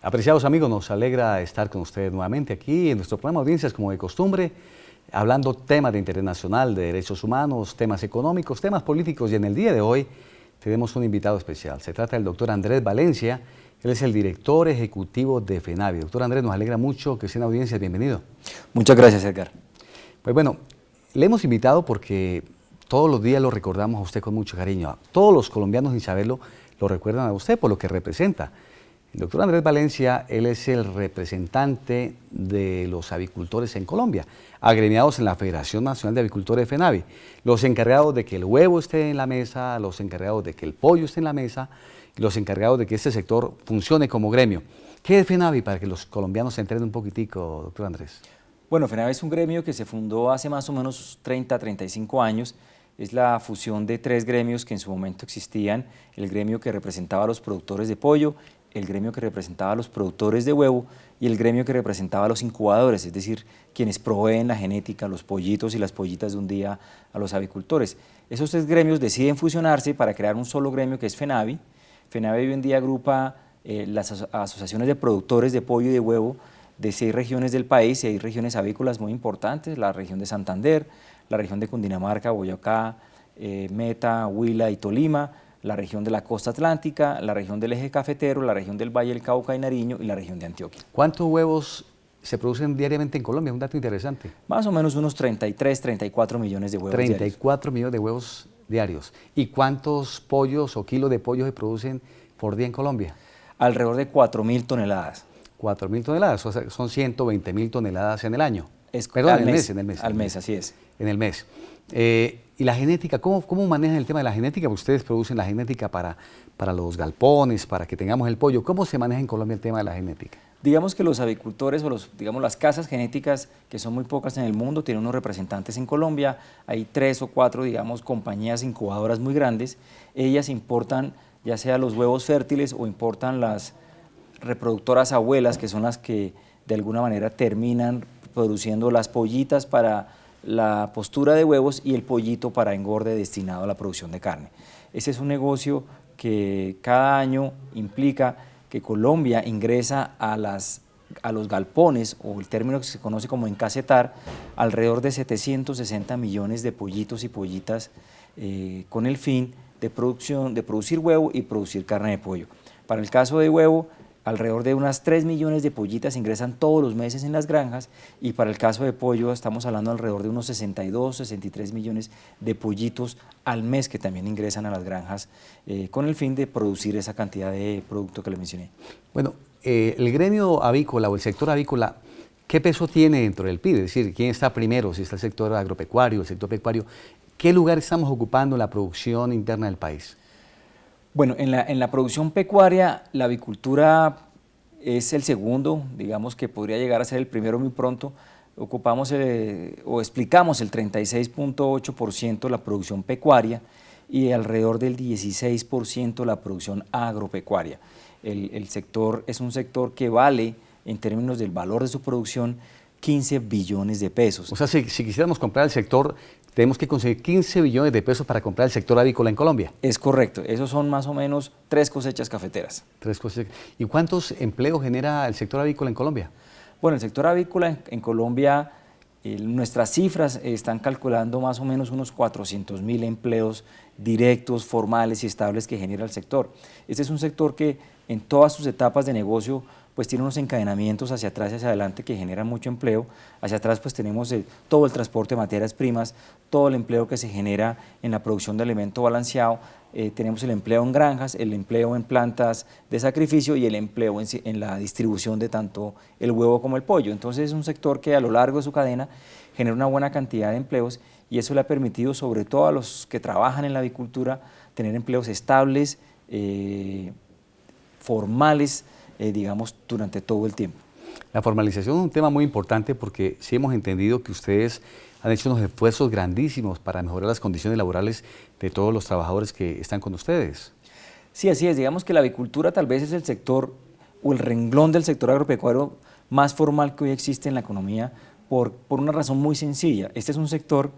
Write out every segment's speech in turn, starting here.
Apreciados amigos, nos alegra estar con ustedes nuevamente aquí en nuestro programa Audiencias, como de costumbre, hablando temas de interés nacional, de derechos humanos, temas económicos, temas políticos, y en el día de hoy tenemos un invitado especial. Se trata del doctor Andrés Valencia. Él es el director ejecutivo de FENAVI. Doctor Andrés, nos alegra mucho que esté en Audiencias. Bienvenido. Muchas gracias, Edgar. Pues bueno, le hemos invitado porque todos los días lo recordamos a usted con mucho cariño. Todos los colombianos, sin saberlo, lo recuerdan a usted por lo que representa. El doctor Andrés Valencia, él es el representante de los avicultores en Colombia, agremiados en la Federación Nacional de Avicultores de FENAVI, los encargados de que el huevo esté en la mesa, los encargados de que el pollo esté en la mesa, y los encargados de que este sector funcione como gremio. ¿Qué es FENAVI para que los colombianos se enteren un poquitico, doctor Andrés? Bueno, FENAVI es un gremio que se fundó hace más o menos 30, 35 años. Es la fusión de tres gremios que en su momento existían: el gremio que representaba a los productores de pollo, el gremio que representaba a los productores de huevo y el gremio que representaba a los incubadores, es decir, quienes proveen la genética, los pollitos y las pollitas de un día a los avicultores. Esos tres gremios deciden fusionarse para crear un solo gremio que es FENAVI. FENAVI hoy en día agrupa las asociaciones de productores de pollo y de huevo de 6 regiones del país, y hay regiones avícolas muy importantes: la región de Santander, la región de Cundinamarca, Boyacá, Meta, Huila y Tolima, la región de la costa atlántica, la región del eje cafetero, la región del Valle del Cauca y Nariño y la región de Antioquia. ¿Cuántos huevos se producen diariamente en Colombia? Es un dato interesante. Más o menos unos 33, 34 millones de huevos 34 millones de huevos diarios. ¿Y cuántos pollos o kilos de pollo se producen por día en Colombia? Alrededor de 4.000 toneladas. 4.000 toneladas, o sea, son 120.000 toneladas en el año. Perdón, en el mes. Al mes, así es. En el mes. ¿Y la genética? ¿Cómo manejan el tema de la genética? Ustedes producen la genética para los galpones, para que tengamos el pollo. ¿Cómo se maneja en Colombia el tema de la genética? Digamos que los avicultores o las casas genéticas, que son muy pocas en el mundo, tienen unos representantes en Colombia. Hay 3 o 4, compañías incubadoras muy grandes. Ellas importan ya sea los huevos fértiles o importan las reproductoras abuelas, que son las que de alguna manera terminan produciendo las pollitas para la postura de huevos y el pollito para engorde destinado a la producción de carne. Ese es un negocio que cada año implica que Colombia ingresa a los galpones, o el término que se conoce como encasetar, alrededor de 760 millones de pollitos y pollitas con el fin de producir huevo y producir carne de pollo. Para el caso de huevo, alrededor de unas 3 millones de pollitas ingresan todos los meses en las granjas, y para el caso de pollo estamos hablando alrededor de unos 62, 63 millones de pollitos al mes que también ingresan a las granjas con el fin de producir esa cantidad de producto que les mencioné. Bueno, el gremio avícola o el sector avícola, ¿qué peso tiene dentro del PIB? Es decir, ¿quién está primero? Si está el sector agropecuario, el sector pecuario, ¿qué lugar estamos ocupando en la producción interna del país? Bueno, en la producción pecuaria, la avicultura es el segundo, digamos que podría llegar a ser el primero muy pronto. Ocupamos o explicamos el 36.8% de la producción pecuaria y alrededor del 16% la producción agropecuaria. El sector es un sector que vale, en términos del valor de su producción, 15 billones de pesos. O sea, si quisiéramos comprar el sector, tenemos que conseguir 15 billones de pesos para comprar el sector avícola en Colombia. Es correcto, esos son más o menos 3 cosechas cafeteras. 3 cosechas. ¿Y cuántos empleos genera el sector avícola en Colombia? Bueno, el sector avícola en Colombia, nuestras cifras están calculando más o menos unos 400.000 empleos directos, formales y estables que genera el sector. Este es un sector que en todas sus etapas de negocio pues tiene unos encadenamientos hacia atrás y hacia adelante que generan mucho empleo. Hacia atrás pues tenemos todo el transporte de materias primas, todo el empleo que se genera en la producción de alimento balanceado, tenemos el empleo en granjas, el empleo en plantas de sacrificio y el empleo en la distribución de tanto el huevo como el pollo. Entonces es un sector que a lo largo de su cadena genera una buena cantidad de empleos, y eso le ha permitido, sobre todo a los que trabajan en la avicultura, tener empleos estables, formales, durante todo el tiempo. La formalización es un tema muy importante porque sí hemos entendido que ustedes han hecho unos esfuerzos grandísimos para mejorar las condiciones laborales de todos los trabajadores que están con ustedes. Sí, así es. Digamos que la avicultura tal vez es el sector o el renglón del sector agropecuario más formal que hoy existe en la economía por una razón muy sencilla. Este es un sector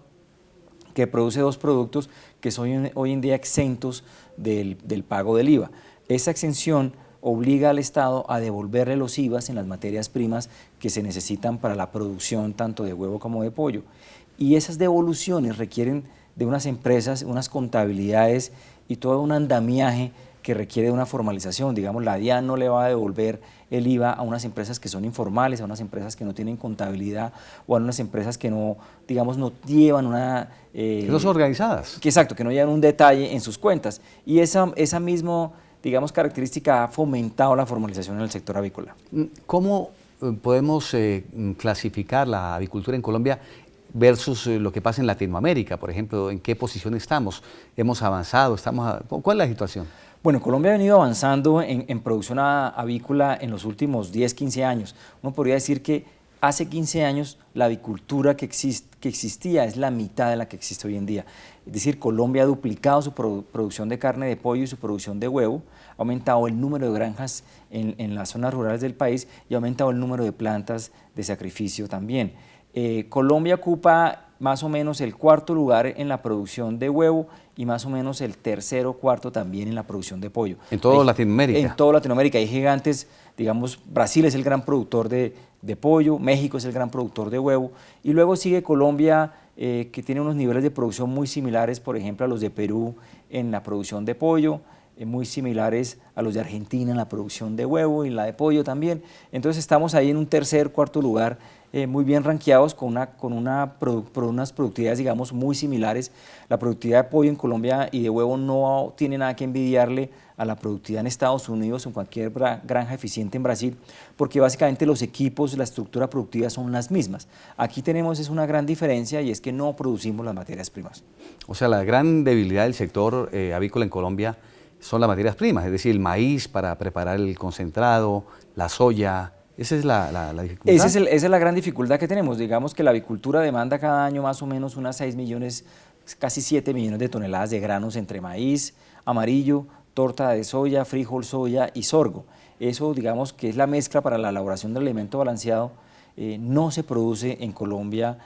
que produce 2 productos que son hoy en día exentos del pago del IVA. Esa exención obliga al Estado a devolverle los IVAs en las materias primas que se necesitan para la producción tanto de huevo como de pollo. Y esas devoluciones requieren de unas empresas, unas contabilidades y todo un andamiaje que requiere de una formalización. Digamos, la DIAN no le va a devolver el IVA a unas empresas que son informales, a unas empresas que no tienen contabilidad o a unas empresas que no, digamos, no llevan una... que no son organizadas. Exacto, que no llevan un detalle en sus cuentas. Y esa misma, digamos, característica ha fomentado la formalización en el sector avícola. ¿Cómo podemos clasificar la avicultura en Colombia versus lo que pasa en Latinoamérica? Por ejemplo, ¿en qué posición estamos? ¿Hemos avanzado? ¿Cuál es la situación? Bueno, Colombia ha venido avanzando en producción avícola en los últimos 10, 15 años. Uno podría decir que hace 15 años la avicultura que existía es la mitad de la que existe hoy en día. Es decir, Colombia ha duplicado su producción de carne de pollo y su producción de huevo, ha aumentado el número de granjas en las zonas rurales del país y ha aumentado el número de plantas de sacrificio también. Colombia ocupa más o menos el cuarto lugar en la producción de huevo y más o menos el tercero o cuarto también en la producción de pollo. ¿En toda Latinoamérica? En toda Latinoamérica. Hay gigantes, digamos, Brasil es el gran productor de pollo, México es el gran productor de huevo, y luego sigue Colombia, que tiene unos niveles de producción muy similares, por ejemplo, a los de Perú en la producción de pollo, muy similares a los de Argentina en la producción de huevo y la de pollo también. Entonces estamos ahí en un tercer, cuarto lugar, muy bien rankeados con unas productividades, digamos, muy similares. La productividad de pollo en Colombia y de huevo no tiene nada que envidiarle a la productividad en Estados Unidos o en cualquier granja eficiente en Brasil, porque básicamente los equipos, la estructura productiva son las mismas. Aquí tenemos una gran diferencia y es que no producimos las materias primas. O sea, la gran debilidad del sector avícola en Colombia son las materias primas, es decir, el maíz para preparar el concentrado, la soya. ¿Esa es la dificultad? Esa es la gran dificultad que tenemos. Digamos que la avicultura demanda cada año más o menos unas 6 millones, casi 7 millones de toneladas de granos entre maíz, amarillo, torta de soya, frijol, soya y sorgo. Eso, digamos, que es la mezcla para la elaboración del alimento balanceado, no se produce en Colombia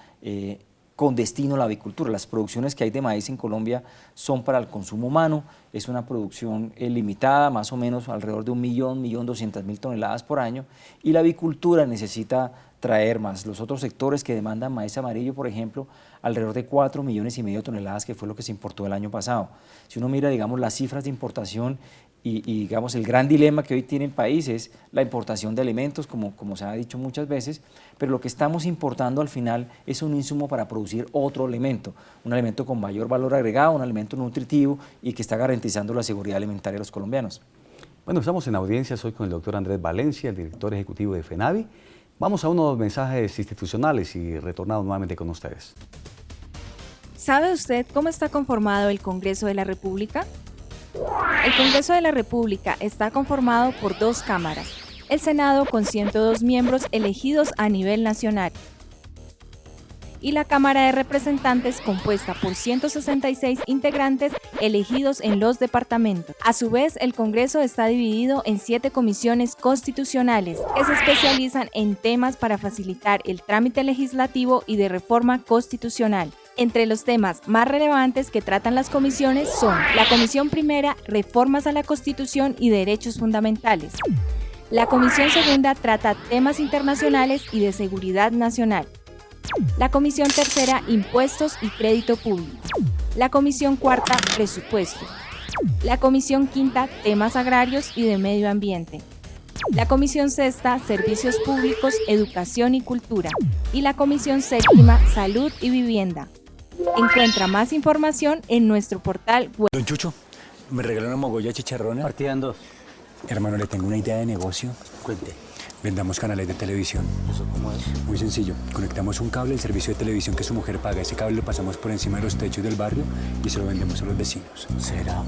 con destino a la avicultura. Las producciones que hay de maíz en Colombia son para el consumo humano, es una producción limitada, más o menos alrededor de 1.200.000 toneladas por año, y la avicultura necesita traer más. Los otros sectores que demandan maíz amarillo, por ejemplo, alrededor de 4,5 millones de toneladas, que fue lo que se importó el año pasado. Si uno mira, digamos, las cifras de importación y digamos, el gran dilema que hoy tiene el país es la importación de alimentos, como se ha dicho muchas veces, pero lo que estamos importando al final es un insumo para producir otro alimento, un alimento con mayor valor agregado, un alimento nutritivo y que está garantizando la seguridad alimentaria de los colombianos. Bueno, estamos en audiencia hoy con el doctor Andrés Valencia, el director ejecutivo de FENAVI. Vamos a unos mensajes institucionales y retornamos nuevamente con ustedes. ¿Sabe usted cómo está conformado el Congreso de la República? El Congreso de la República está conformado por 2 cámaras, el Senado con 102 miembros elegidos a nivel nacional y la Cámara de Representantes compuesta por 166 integrantes elegidos en los departamentos. A su vez, el Congreso está dividido en 7 comisiones constitucionales que se especializan en temas para facilitar el trámite legislativo y de reforma constitucional. Entre los temas más relevantes que tratan las comisiones son la Comisión Primera, Reformas a la Constitución y Derechos Fundamentales. La Comisión Segunda trata temas internacionales y de seguridad nacional. La Comisión Tercera, Impuestos y Crédito Público. La Comisión Cuarta, Presupuesto. La Comisión Quinta, Temas Agrarios y de Medio Ambiente. La Comisión Sexta, Servicios Públicos, Educación y Cultura. Y la Comisión Séptima, Salud y Vivienda. Encuentra más información en nuestro portal web. Don Chucho, ¿me regaló una mogolla chicharrona? Partida en 2. Hermano, le tengo una idea de negocio. Cuente. Vendamos canales de televisión. ¿Eso cómo es? Muy sencillo. Conectamos un cable al servicio de televisión que su mujer paga. Ese cable lo pasamos por encima de los techos del barrio y se lo vendemos a los vecinos. ¿Será?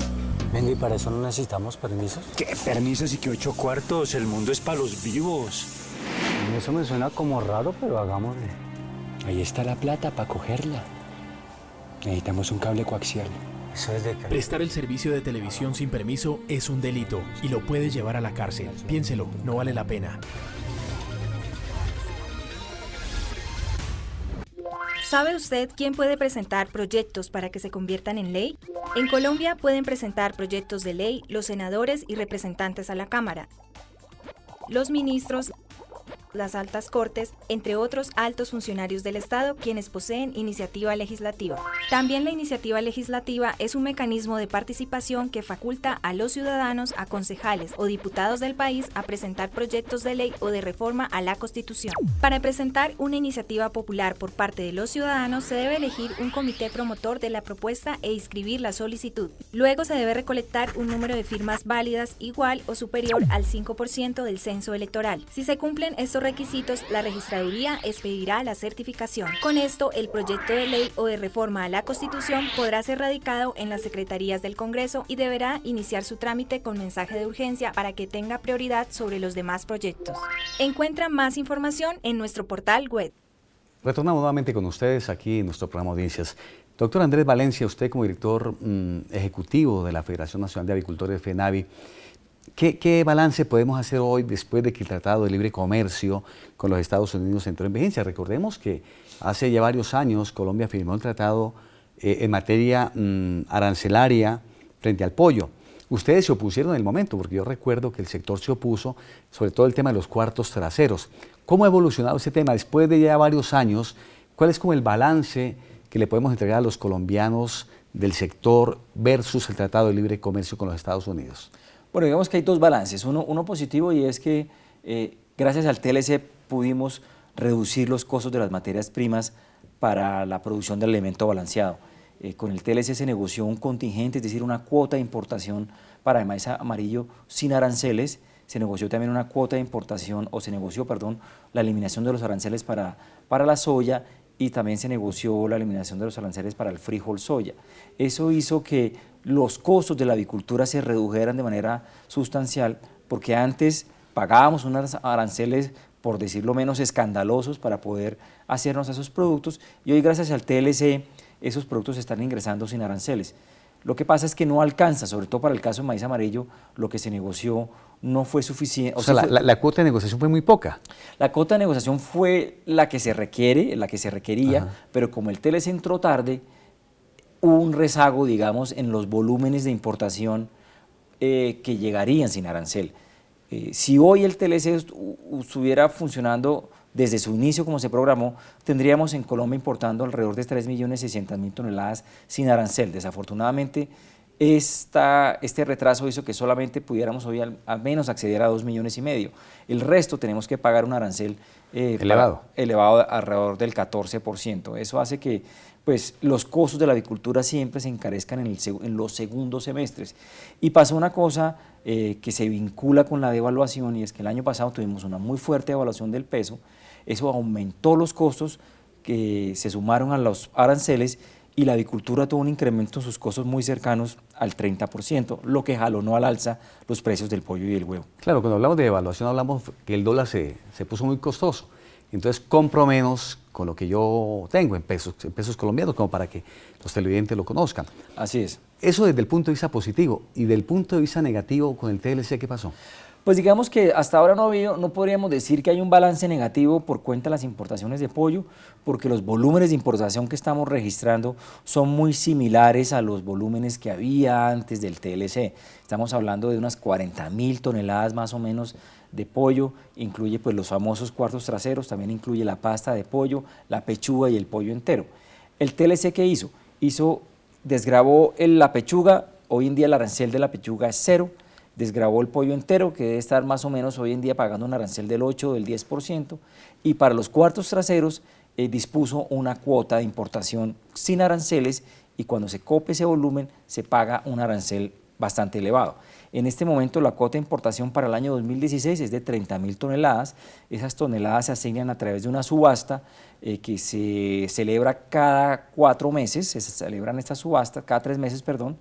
Venga, ¿y para eso no necesitamos permisos? ¿Qué permisos y qué 8 cuartos? El mundo es para los vivos. Eso me suena como raro, pero hagámosle. Ahí está la plata para cogerla. Necesitamos un cable coaxial. Eso es de qué. Prestar el servicio de televisión sin permiso es un delito y lo puede llevar a la cárcel. Piénselo, no vale la pena. ¿Sabe usted quién puede presentar proyectos para que se conviertan en ley? En Colombia pueden presentar proyectos de ley los senadores y representantes a la Cámara, los ministros, las altas cortes, entre otros altos funcionarios del Estado quienes poseen iniciativa legislativa. También la iniciativa legislativa es un mecanismo de participación que faculta a los ciudadanos, a concejales o diputados del país a presentar proyectos de ley o de reforma a la Constitución. Para presentar una iniciativa popular por parte de los ciudadanos se debe elegir un comité promotor de la propuesta e inscribir la solicitud. Luego se debe recolectar un número de firmas válidas igual o superior al 5% del censo electoral. Si se cumplen estos requisitos, la registraduría expedirá la certificación. Con esto, el proyecto de ley o de reforma a la Constitución podrá ser radicado en las secretarías del Congreso y deberá iniciar su trámite con mensaje de urgencia para que tenga prioridad sobre los demás proyectos. Encuentra más información en nuestro portal web. Retornamos nuevamente con ustedes aquí en nuestro programa Audiencias. Doctor Andrés Valencia, usted como director ejecutivo de la Federación Nacional de Avicultores, FENAVI, ¿qué balance podemos hacer hoy después de que el Tratado de Libre Comercio con los Estados Unidos entró en vigencia? Recordemos que hace ya varios años Colombia firmó el tratado en materia arancelaria frente al pollo. Ustedes se opusieron en el momento, porque yo recuerdo que el sector se opuso, sobre todo el tema de los cuartos traseros. ¿Cómo ha evolucionado ese tema después de ya varios años? ¿Cuál es como el balance que le podemos entregar a los colombianos del sector versus el Tratado de Libre Comercio con los Estados Unidos? Bueno, digamos que hay dos balances, uno positivo y es que gracias al TLC pudimos reducir los costos de las materias primas para la producción del alimento balanceado. Con el TLC se negoció un contingente, es decir, una cuota de importación para el maíz amarillo sin aranceles, se negoció también una cuota de importación, o se negoció, perdón, la eliminación de los aranceles para la soya y también se negoció la eliminación de los aranceles para el frijol soya. Eso hizo que los costos de la avicultura se redujeran de manera sustancial, porque antes pagábamos unos aranceles, por decirlo menos, escandalosos para poder hacernos esos productos, y hoy gracias al TLC esos productos están ingresando sin aranceles. Lo que pasa es que no alcanza, sobre todo para el caso de maíz amarillo, lo que se negoció no fue suficiente. O sea, la cuota de negociación fue muy poca. La cuota de negociación fue la que se requiere, la que se requería, Ajá. pero como el TLC entró tarde, hubo un rezago, digamos, en los volúmenes de importación que llegarían sin arancel. Si hoy el TLC estuviera funcionando desde su inicio como se programó, tendríamos en Colombia importando alrededor de 3.600.000 toneladas sin arancel. Desafortunadamente, este retraso hizo que solamente pudiéramos hoy al menos acceder a 2,5 millones. El resto tenemos que pagar un arancel elevado alrededor del 14%. Eso hace que pues, los costos de la avicultura siempre se encarezcan en los segundos semestres. Y pasa una cosa que se vincula con la devaluación, y es que el año pasado tuvimos una muy fuerte devaluación del peso. Eso aumentó los costos que se sumaron a los aranceles y la avicultura tuvo un incremento en sus costos muy cercanos al 30%, lo que jalonó al alza los precios del pollo y el huevo. Claro, cuando hablamos de devaluación hablamos que el dólar se puso muy costoso. Entonces compro menos con lo que yo tengo en pesos colombianos, como para que los televidentes lo conozcan. Así es. Eso desde el punto de vista positivo. Y del punto de vista negativo con el TLC, ¿qué pasó? Pues digamos que hasta ahora no podríamos decir que hay un balance negativo por cuenta de las importaciones de pollo, porque los volúmenes de importación que estamos registrando son muy similares a los volúmenes que había antes del TLC. Estamos hablando de unas 40.000 toneladas más o menos de pollo, incluye pues los famosos cuartos traseros, también incluye la pasta de pollo, la pechuga y el pollo entero. ¿El TLC qué hizo? Desgravó la pechuga, hoy en día el arancel de la pechuga es 0, desgravó el pollo entero, que debe estar más o menos hoy en día pagando un arancel del 8 o del 10%, y para los cuartos traseros dispuso una cuota de importación sin aranceles, y cuando se cope ese volumen se paga un arancel bastante elevado. En este momento la cuota de importación para el año 2016 es de 30.000 toneladas. Esas toneladas se asignan a través de una subasta que se celebra cada 4 meses, se celebran estas subastas cada 3 meses, perdón,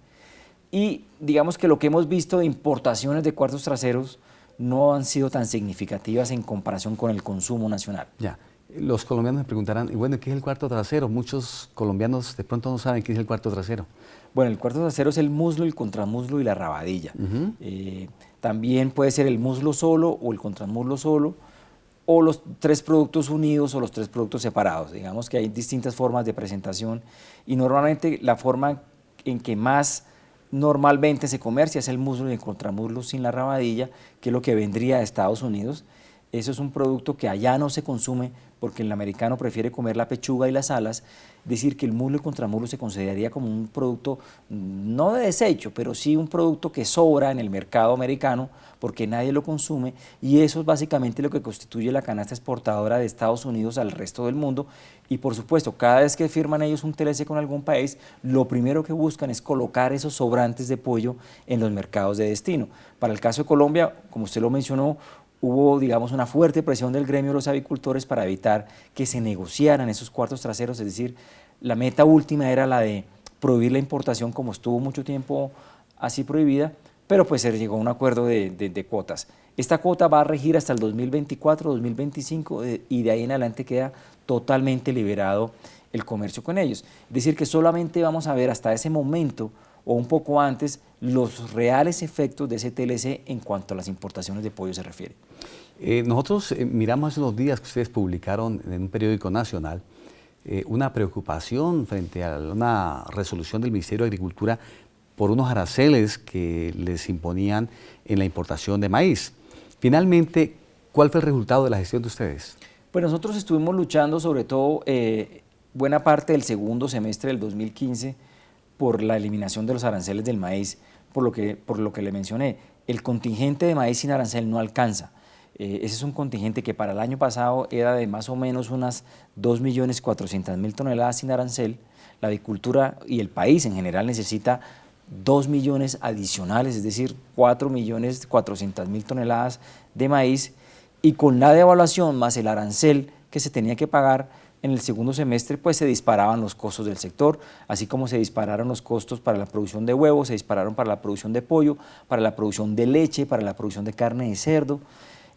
y digamos que lo que hemos visto de importaciones de cuartos traseros no han sido tan significativas en comparación con el consumo nacional. Ya, los colombianos me preguntarán, y bueno, ¿qué es el cuarto trasero? Muchos colombianos de pronto no saben qué es el cuarto trasero. Bueno, el cuarto trasero es el muslo, el contramuslo y la rabadilla. También puede ser el muslo solo o el contramuslo solo, o los 3 productos unidos o los 3 productos separados. Digamos que hay distintas formas de presentación y normalmente la forma en que más normalmente se comercia es el muslo y el contramuslo sin la rabadilla, que es lo que vendría de Estados Unidos. Eso es un producto que allá no se consume porque el americano prefiere comer la pechuga y las alas, decir que el muslo y contramuslo se consideraría como un producto no de desecho, pero sí un producto que sobra en el mercado americano porque nadie lo consume, y eso es básicamente lo que constituye la canasta exportadora de Estados Unidos al resto del mundo. Y por supuesto, cada vez que firman ellos un TLC con algún país, lo primero que buscan es colocar esos sobrantes de pollo en los mercados de destino. Para el caso de Colombia, como usted lo mencionó, hubo, digamos, una fuerte presión del gremio de los avicultores para evitar que se negociaran esos cuartos traseros, es decir, la meta última era la de prohibir la importación, como estuvo mucho tiempo así prohibida, pero pues se llegó a un acuerdo de cuotas. Esta cuota va a regir hasta el 2024, 2025 y de ahí en adelante queda totalmente liberado el comercio con ellos. Es decir, que solamente vamos a ver hasta ese momento o un poco antes los reales efectos de ese TLC en cuanto a las importaciones de pollo se refiere. Nosotros miramos hace unos días que ustedes publicaron en un periódico nacional una preocupación frente a una resolución del Ministerio de Agricultura por unos aranceles que les imponían en la importación de maíz. Finalmente, ¿cuál fue el resultado de la gestión de ustedes? Pues nosotros estuvimos luchando sobre todo buena parte del segundo semestre del 2015 por la eliminación de los aranceles del maíz, por lo que le mencioné. El contingente de maíz sin arancel no alcanza. Ese es un contingente que para el año pasado era de más o menos unas 2.400.000 toneladas sin arancel. La avicultura y el país en general necesita 2 millones adicionales, es decir, 4.400.000 toneladas de maíz, y con la devaluación más el arancel que se tenía que pagar en el segundo semestre, pues se disparaban los costos del sector, así como se dispararon los costos para la producción de huevos, se dispararon para la producción de pollo, para la producción de leche, para la producción de carne de cerdo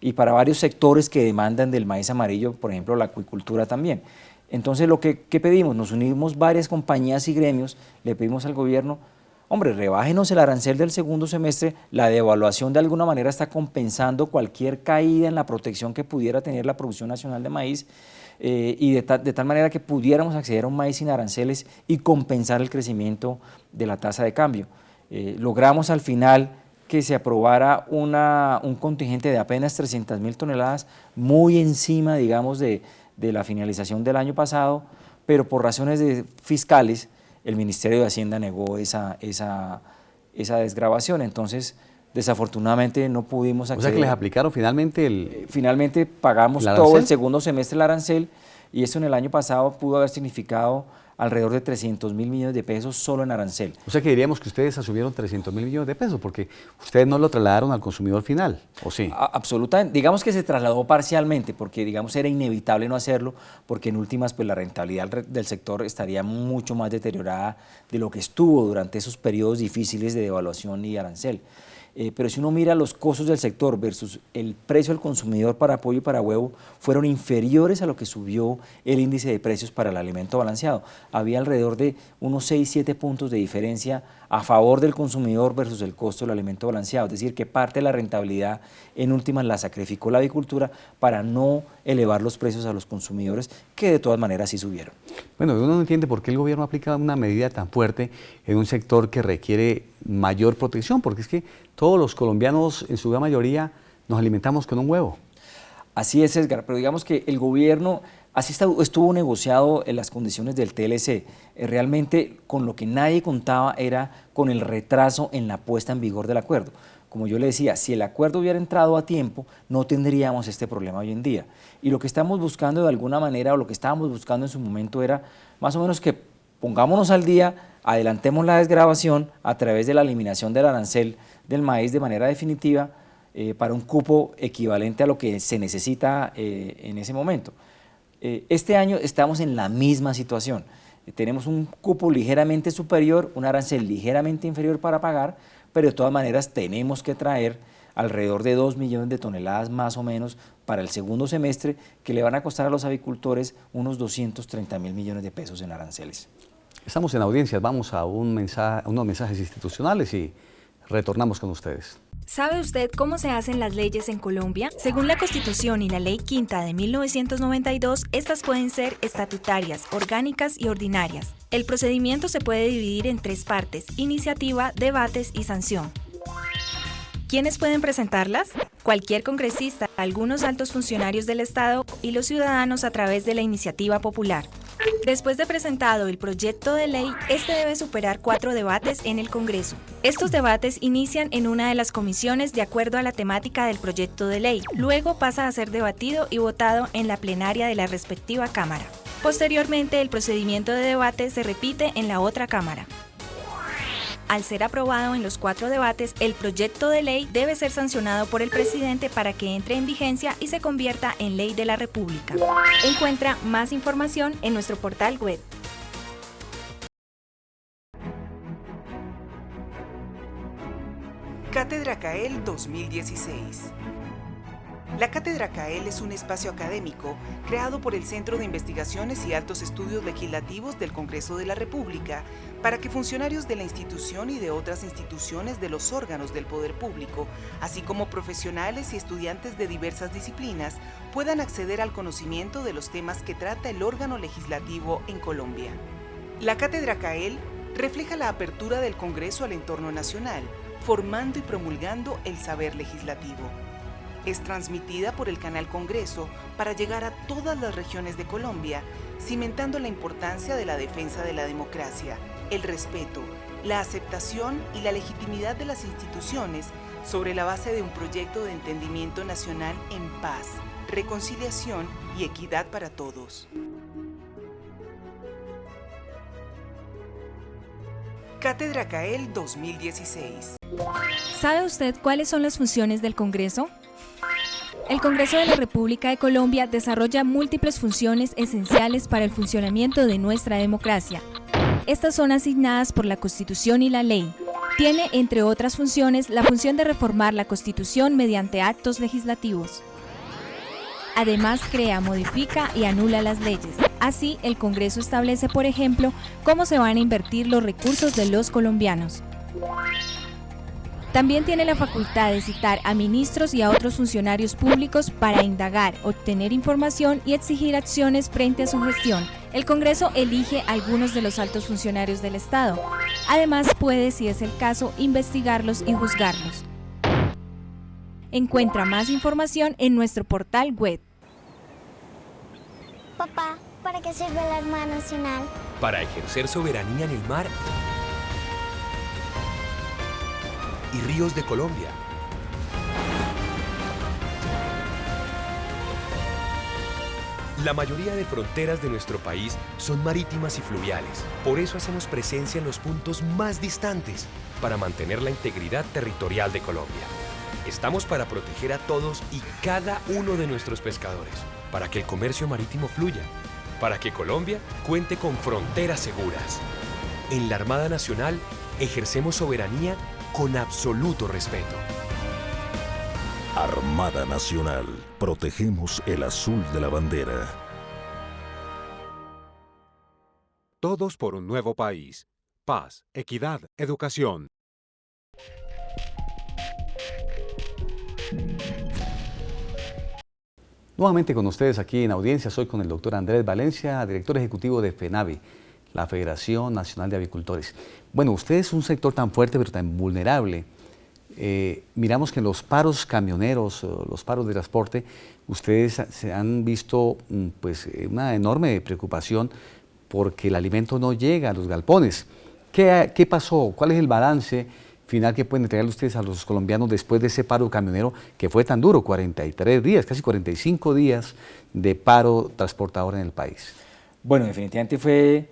y para varios sectores que demandan del maíz amarillo, por ejemplo la acuicultura también. Entonces, ¿qué pedimos? Nos unimos varias compañías y gremios, le pedimos al gobierno: hombre, rebájenos el arancel del segundo semestre, la devaluación de alguna manera está compensando cualquier caída en la protección que pudiera tener la producción nacional de maíz, y de tal manera que pudiéramos acceder a un maíz sin aranceles y compensar el crecimiento de la tasa de cambio. Logramos al final que se aprobara un contingente de apenas 300.000 toneladas, muy encima, digamos, de la finalización del año pasado, pero por razones fiscales, el Ministerio de Hacienda negó esa desgravación. Entonces, desafortunadamente no pudimos acceder. O sea que les aplicaron finalmente Finalmente pagamos todo el segundo semestre el arancel, y eso en el año pasado pudo haber significado alrededor de 300.000 millones de pesos solo en arancel. O sea que diríamos que ustedes asumieron 300.000 millones de pesos porque ustedes no lo trasladaron al consumidor final, ¿o sí? Absolutamente. Digamos que se trasladó parcialmente porque, digamos, era inevitable no hacerlo, porque en últimas pues la rentabilidad del sector estaría mucho más deteriorada de lo que estuvo durante esos periodos difíciles de devaluación y arancel. Pero si uno mira los costos del sector versus el precio al consumidor para pollo y para huevo, fueron inferiores a lo que subió el índice de precios para el alimento balanceado. Había alrededor de unos 6-7 puntos de diferencia a favor del consumidor versus el costo del alimento balanceado. Es decir, que parte de la rentabilidad en últimas la sacrificó la avicultura para no elevar los precios a los consumidores, que de todas maneras sí subieron. Bueno, uno no entiende por qué el gobierno aplica una medida tan fuerte en un sector que requiere mayor protección, porque es que todos los colombianos, en su gran mayoría, nos alimentamos con un huevo. Así es, Edgar, pero digamos que el gobierno así estuvo negociado en las condiciones del TLC. Realmente con lo que nadie contaba era con el retraso en la puesta en vigor del acuerdo. Como yo le decía, si el acuerdo hubiera entrado a tiempo, no tendríamos este problema hoy en día. Y lo que estamos buscando de alguna manera, o lo que estábamos buscando en su momento, era más o menos que pongámonos al día, adelantemos la desgravación a través de la eliminación del arancel del maíz de manera definitiva, para un cupo equivalente a lo que se necesita en ese momento. Este año estamos en la misma situación. Tenemos un cupo ligeramente superior, un arancel ligeramente inferior para pagar, pero de todas maneras tenemos que traer alrededor de 2 millones de toneladas más o menos para el segundo semestre, que le van a costar a los avicultores unos 230.000 millones de pesos en aranceles. Estamos en audiencias, vamos a unos mensajes institucionales y retornamos con ustedes. ¿Sabe usted cómo se hacen las leyes en Colombia? Según la Constitución y la Ley Quinta de 1992, estas pueden ser estatutarias, orgánicas y ordinarias. El procedimiento se puede dividir en 3 partes: iniciativa, debates y sanción. ¿Quiénes pueden presentarlas? Cualquier congresista, algunos altos funcionarios del Estado y los ciudadanos a través de la iniciativa popular. Después de presentado el proyecto de ley, este debe superar 4 debates en el Congreso. Estos debates inician en una de las comisiones de acuerdo a la temática del proyecto de ley. Luego pasa a ser debatido y votado en la plenaria de la respectiva Cámara. Posteriormente, el procedimiento de debate se repite en la otra Cámara. Al ser aprobado en los 4 debates, el proyecto de ley debe ser sancionado por el presidente para que entre en vigencia y se convierta en ley de la República. Encuentra más información en nuestro portal web. Cátedra CAEL 2016. La Cátedra CAEL es un espacio académico creado por el Centro de Investigaciones y Altos Estudios Legislativos del Congreso de la República para que funcionarios de la institución y de otras instituciones de los órganos del poder público, así como profesionales y estudiantes de diversas disciplinas, puedan acceder al conocimiento de los temas que trata el órgano legislativo en Colombia. La Cátedra CAEL refleja la apertura del Congreso al entorno nacional, formando y promulgando el saber legislativo. Es transmitida por el canal Congreso para llegar a todas las regiones de Colombia, cimentando la importancia de la defensa de la democracia, el respeto, la aceptación y la legitimidad de las instituciones sobre la base de un proyecto de entendimiento nacional en paz, reconciliación y equidad para todos. Cátedra CAEL 2016. ¿Sabe usted cuáles son las funciones del Congreso? El Congreso de la República de Colombia desarrolla múltiples funciones esenciales para el funcionamiento de nuestra democracia. Estas son asignadas por la Constitución y la ley. Tiene, entre otras funciones, la función de reformar la Constitución mediante actos legislativos. Además, crea, modifica y anula las leyes. Así, el Congreso establece, por ejemplo, cómo se van a invertir los recursos de los colombianos. También tiene la facultad de citar a ministros y a otros funcionarios públicos para indagar, obtener información y exigir acciones frente a su gestión. El Congreso elige a algunos de los altos funcionarios del Estado. Además, puede, si es el caso, investigarlos y juzgarlos. Encuentra más información en nuestro portal web. Papá, ¿para qué sirve la Armada Nacional? Para ejercer soberanía en el mar y ríos de Colombia. La mayoría de fronteras de nuestro país son marítimas y fluviales. Por eso hacemos presencia en los puntos más distantes para mantener la integridad territorial de Colombia. Estamos para proteger a todos y cada uno de nuestros pescadores, para que el comercio marítimo fluya, para que Colombia cuente con fronteras seguras. En la Armada Nacional ejercemos soberanía con absoluto respeto. Armada Nacional. Protegemos el azul de la bandera. Todos por un nuevo país. Paz, equidad, educación. Nuevamente con ustedes aquí en audiencia, soy con el doctor Andrés Valencia, director ejecutivo de FENAVI, la Federación Nacional de Avicultores. Bueno, usted es un sector tan fuerte pero tan vulnerable. Miramos que en los paros camioneros, los paros de transporte, ustedes se han visto pues, una enorme preocupación porque el alimento no llega a los galpones. ¿Qué pasó? ¿Cuál es el balance final que pueden entregarle ustedes a los colombianos después de ese paro camionero que fue tan duro, 43 días, casi 45 días de paro transportador en el país? Bueno, definitivamente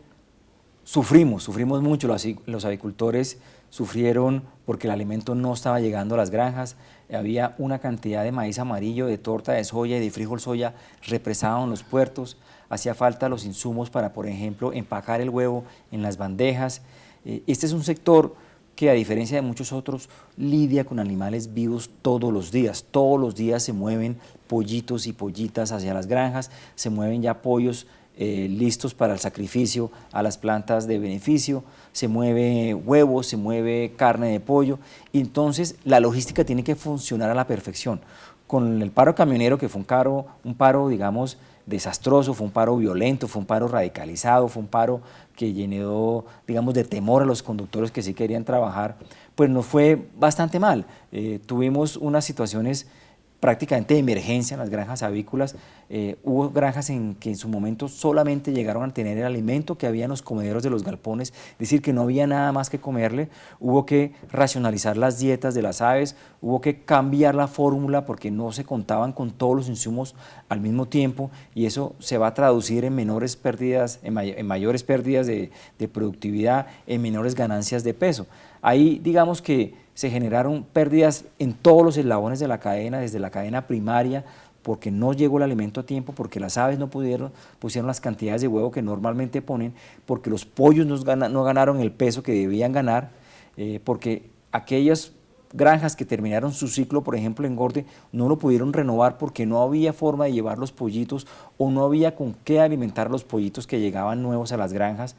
sufrimos mucho, los avicultores sufrieron porque el alimento no estaba llegando a las granjas, había una cantidad de maíz amarillo, de torta de soya y de frijol soya represado en los puertos, hacía falta los insumos para, por ejemplo, empacar el huevo en las bandejas. Este es un sector que, a diferencia de muchos otros, lidia con animales vivos todos los días se mueven pollitos y pollitas hacia las granjas, se mueven ya pollos listos para el sacrificio a las plantas de beneficio, se mueve huevos, se mueve carne de pollo, y entonces la logística tiene que funcionar a la perfección. Con el paro camionero, que fue un paro, digamos, desastroso, fue un paro violento, fue un paro radicalizado, fue un paro que llenó, digamos, de temor a los conductores que sí querían trabajar, pues nos fue bastante mal. Tuvimos unas situaciones prácticamente de emergencia en las granjas avícolas. Hubo granjas que en su momento solamente llegaron a tener el alimento que había en los comederos de los galpones, es decir, que no había nada más que comerle. Hubo que racionalizar las dietas de las aves, hubo que cambiar la fórmula porque no se contaban con todos los insumos al mismo tiempo, y eso se va a traducir en menores pérdidas, en mayores pérdidas de productividad, en menores ganancias de peso. Ahí digamos que se generaron pérdidas en todos los eslabones de la cadena, desde la cadena primaria, porque no llegó el alimento a tiempo, porque las aves no pusieron las cantidades de huevo que normalmente ponen, porque los pollos no ganaron el peso que debían ganar, porque aquellas granjas que terminaron su ciclo, por ejemplo, engorde, no lo pudieron renovar porque no había forma de llevar los pollitos o no había con qué alimentar los pollitos que llegaban nuevos a las granjas.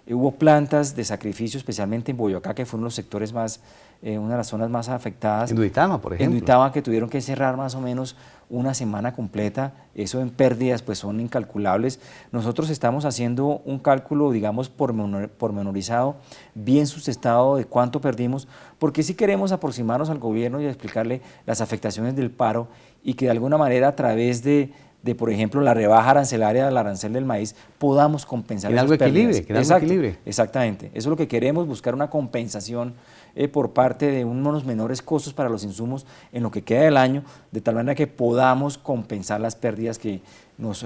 Hubo plantas de sacrificio, especialmente en Boyacá, que fue uno de los sectores más, una de las zonas más afectadas. En Duitama, por ejemplo. En Duitama, que tuvieron que cerrar más o menos una semana completa. Eso en pérdidas pues son incalculables. Nosotros estamos haciendo un cálculo, digamos, pormenorizado, bien sustentado de cuánto perdimos, porque sí queremos aproximarnos al gobierno y explicarle las afectaciones del paro, y que de alguna manera a través de por ejemplo, la rebaja arancelaria del arancel del maíz, podamos compensar esas pérdidas. Que algo equilibre. Exactamente. Eso es lo que queremos, buscar una compensación por parte de unos menores costos para los insumos en lo que queda del año, de tal manera que podamos compensar las pérdidas que nos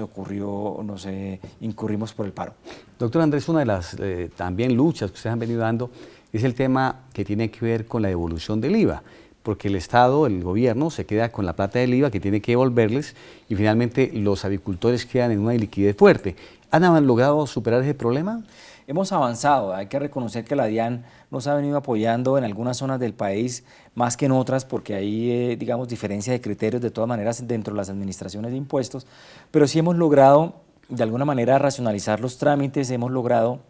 incurrimos por el paro. Doctor Andrés, una de las también luchas que ustedes han venido dando es el tema que tiene que ver con la devolución del IVA, porque el Estado, el gobierno, se queda con la plata del IVA que tiene que devolverles, y finalmente los avicultores quedan en una liquidez fuerte. ¿Han logrado superar ese problema? Hemos avanzado. Hay que reconocer que la DIAN nos ha venido apoyando en algunas zonas del país más que en otras, porque hay, digamos, diferencia de criterios de todas maneras dentro de las administraciones de impuestos, pero sí hemos logrado de alguna manera racionalizar los trámites, hemos logrado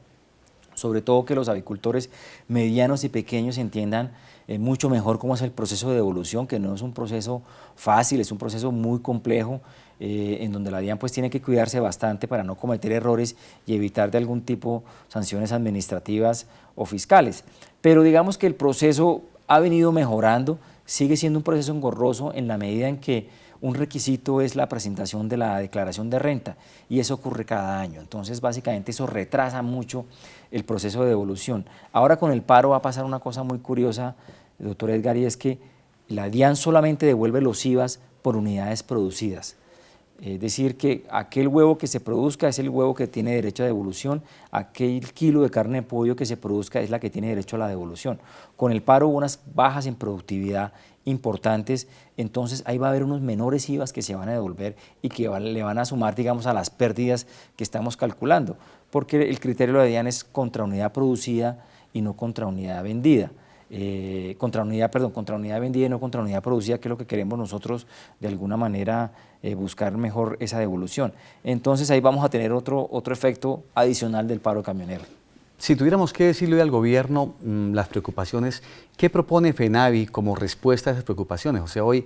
sobre todo que los avicultores medianos y pequeños entiendan mucho mejor cómo es el proceso de devolución, que no es un proceso fácil, es un proceso muy complejo, en donde la DIAN pues tiene que cuidarse bastante para no cometer errores y evitar de algún tipo sanciones administrativas o fiscales. Pero digamos que el proceso ha venido mejorando, sigue siendo un proceso engorroso en la medida en que un requisito es la presentación de la declaración de renta, y eso ocurre cada año. Entonces, básicamente, eso retrasa mucho el proceso de devolución. Ahora con el paro va a pasar una cosa muy curiosa, doctor Edgar, y es que la DIAN solamente devuelve los IVAs por unidades producidas. Es decir, que aquel huevo que se produzca es el huevo que tiene derecho a devolución, aquel kilo de carne de pollo que se produzca es la que tiene derecho a la devolución. Con el paro hubo unas bajas en productividad importantes, entonces ahí va a haber unos menores IVAs que se van a devolver y que le van a sumar, digamos, a las pérdidas que estamos calculando, porque el criterio de la DIAN es contra unidad producida y no contra unidad vendida. Contra unidad vendida y no contra unidad producida, que es lo que queremos nosotros de alguna manera buscar mejor esa devolución. Entonces ahí vamos a tener otro efecto adicional del paro camionero. Si tuviéramos que decirle al gobierno las preocupaciones, ¿qué propone FENAVI como respuesta a esas preocupaciones? O sea, hoy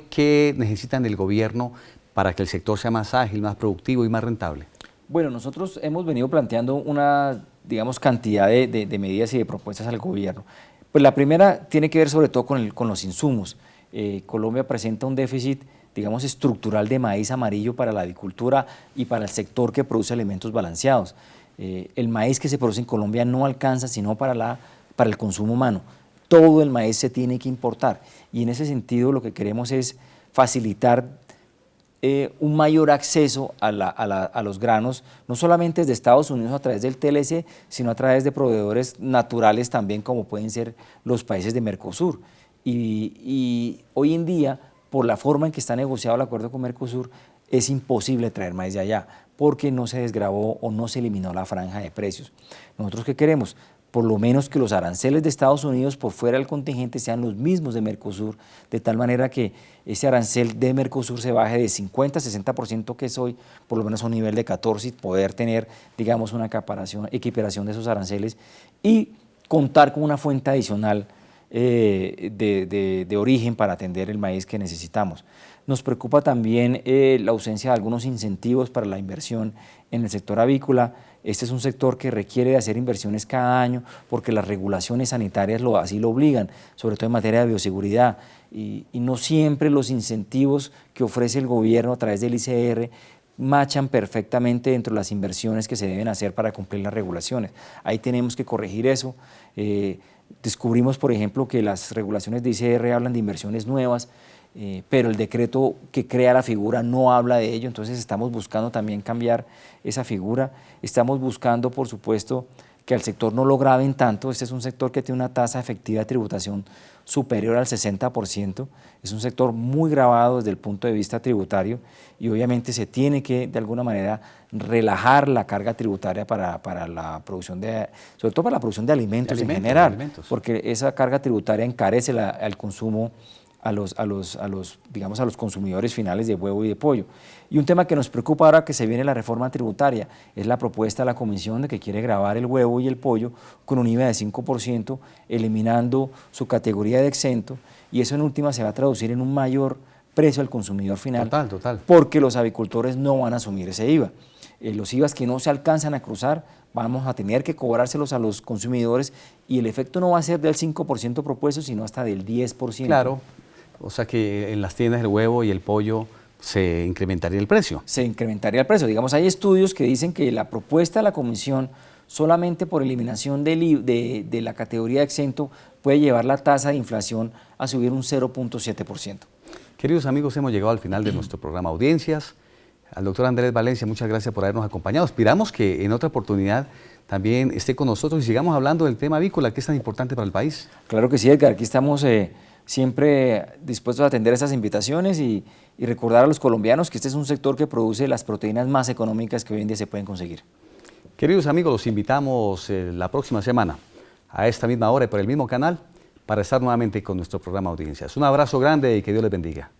¿qué necesitan del gobierno para que el sector sea más ágil, más productivo y más rentable? Bueno, nosotros hemos venido planteando una, digamos, cantidad de medidas y de propuestas al gobierno. Pues la primera tiene que ver sobre todo con los insumos. Colombia presenta un déficit, digamos, estructural de maíz amarillo para la avicultura y para el sector que produce alimentos balanceados. El maíz que se produce en Colombia no alcanza sino para el consumo humano. Todo el maíz se tiene que importar, y en ese sentido lo que queremos es facilitar un mayor acceso a los granos, no solamente desde Estados Unidos a través del TLC, sino a través de proveedores naturales también, como pueden ser los países de Mercosur. Y hoy en día, por la forma en que está negociado el acuerdo con Mercosur, es imposible traer maíz de allá, porque no se desgravó o no se eliminó la franja de precios. ¿Nosotros qué queremos? por lo menos que los aranceles de Estados Unidos por fuera del contingente sean los mismos de Mercosur, de tal manera que ese arancel de Mercosur se baje de 50-60% que es hoy, por lo menos a un nivel de 14%, y poder tener, digamos, una equiparación de esos aranceles y contar con una fuente adicional de origen para atender el maíz que necesitamos. Nos preocupa también la ausencia de algunos incentivos para la inversión en el sector avícola. Este es un sector que requiere de hacer inversiones cada año porque las regulaciones sanitarias así lo obligan, sobre todo en materia de bioseguridad. Y no siempre los incentivos que ofrece el gobierno a través del ICR machan perfectamente dentro de las inversiones que se deben hacer para cumplir las regulaciones. Ahí tenemos que corregir eso. Descubrimos, por ejemplo, que las regulaciones de ICR hablan de inversiones nuevas, pero el decreto que crea la figura no habla de ello, entonces estamos buscando también cambiar esa figura. Estamos buscando, por supuesto, que al sector no lo graven tanto. Este es un sector que tiene una tasa efectiva de tributación superior al 60%, es un sector muy gravado desde el punto de vista tributario y obviamente se tiene que de alguna manera relajar la carga tributaria para la producción sobre todo para la producción de alimentos en general, porque esa carga tributaria encarece el consumo a los consumidores finales de huevo y de pollo. Y un tema que nos preocupa ahora que se viene la reforma tributaria es la propuesta de la Comisión de que quiere gravar el huevo y el pollo con un IVA de 5%, eliminando su categoría de exento, y eso en última se va a traducir en un mayor precio al consumidor final, porque los avicultores no van a asumir ese IVA. Los IVAs que no se alcanzan a cruzar vamos a tener que cobrárselos a los consumidores y el efecto no va a ser del 5% propuesto, sino hasta del 10%. Claro. O sea que en las tiendas el huevo y el pollo se incrementaría el precio. Se incrementaría el precio. Digamos, hay estudios que dicen que la propuesta de la Comisión, solamente por eliminación de la categoría de exento, puede llevar la tasa de inflación a subir un 0.7%. Queridos amigos, hemos llegado al final de nuestro programa Audiencias. Al doctor Andrés Valencia, muchas gracias por habernos acompañado. Esperamos que en otra oportunidad también esté con nosotros y sigamos hablando del tema avícola, que es tan importante para el país. Claro que sí, Edgar. Aquí estamos siempre dispuestos a atender esas invitaciones y recordar a los colombianos que este es un sector que produce las proteínas más económicas que hoy en día se pueden conseguir. Queridos amigos, los invitamos la próxima semana a esta misma hora y por el mismo canal para estar nuevamente con nuestro programa Audiencias. Un abrazo grande y que Dios les bendiga.